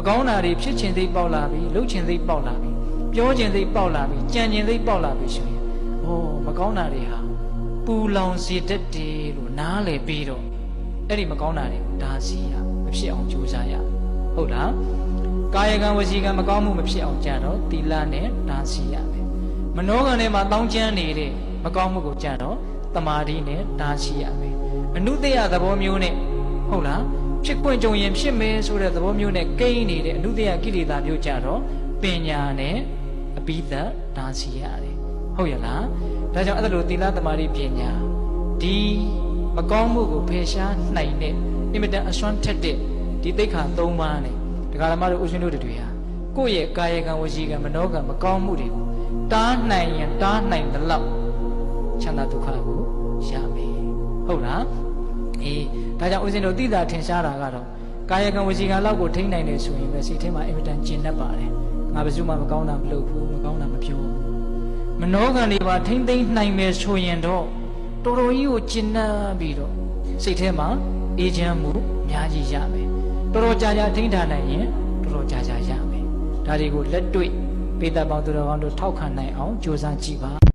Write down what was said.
ကောင်းတာတွေဖြစ်ခြင်းသိပေါက်လာပြီလှုပ်ခြင်းသိပေါက်လာပြီပြောခြင်းသိပေါက်လာပြီကြံခြင်းသိပေါက်လာပြီဆိုရင်မကောင်းတာတွေဟာပူလောင်စေတတ်တယ်လို့နားလည်ပြီးတော့အဲ့ဒီမကောင်းတာတွေကိုဒါစီရမဖြစ်အောင်ကြိုးစားရဟုတ်လားကာယကံဝစီကံမကောင်းမှုမဖြစ်အောင်ကြတော့သီလနဲ့ဒါစီရမယ်မနောကံထဲမှာတောင်းကျမ်းနေတဲ့မကောင်းမှုကိုကြတော့တမာတိနဲ့ဒါစီရမယ်အနုတ္တယသဘောမျိုးနဲ့ဟုတ်လားဖြစ်ခွင့်ကြုံရင်ဖြစ်မယ်ဆိုတဲ့သဘောမျိုးနဲ့ကိန်းနေတဲ့အနုတ္တယကိလေသာမျိုးကြတော့ပညာနဲ့အပိသတ်ဒါစီရတယ်ဟုတ်ရလားဒါကြောင့်အဲ့ဒါလိုသီလသမာဓိပညာဒီမကောင်းမှုကိုဖယ်ရှားနိုင်တဲ့အင်မတန်အစွမ်းထက်တဲ့ဒီသိက္ခာ၃ပါးနဲ့ဒကာဓမ္မတို့ဥရှင်တို့တွေဟာကိုယ့်ရဲ့ကာယကံဝစီကံမနောကံမကောင်းမှုတွေကိုတားနိုင်ရင်တားနိုင်တဲ့လောက်ချမ်းသာဒုက္ခကိုရမယ်ဟုတ်လားဒါကြောင့်ဥစဉ်တို့သိတာထင်ရှားတာကတော့ကာယကံဝစီကံလောက်ကိုထိန်းနိုင်တယ်ဆိုရင်ပဲစိတ်ထဲမှာအင်မတန်ကျဉ်တတ်ပါတယ်ငါဘယ်သူမှမကောင်းတာမလုပ်ဘူးမကောင်းတာမပြောဘူးမနောကံတွေပါထိမ့်သိမ့်နိုင်မယ်ဆိုရင်တော့တော်တော်ကြီးကိုကျဉ်တတ်ပြီးတော့စိတ်ထဲမှာအေးချမ်းမှုအများကြီးရမယ်တော်တော်ကြာကြာထိန်းထားနိုင်ရင်တော်တော်ကြာကြာရမယ်ဒါတွေကိုလက်တွေ့ပေတပေါင်းသူတော်ကောင်းတို့ထောက်ခံနိုင်အောင်ကြိုးစားကြည့်ပါ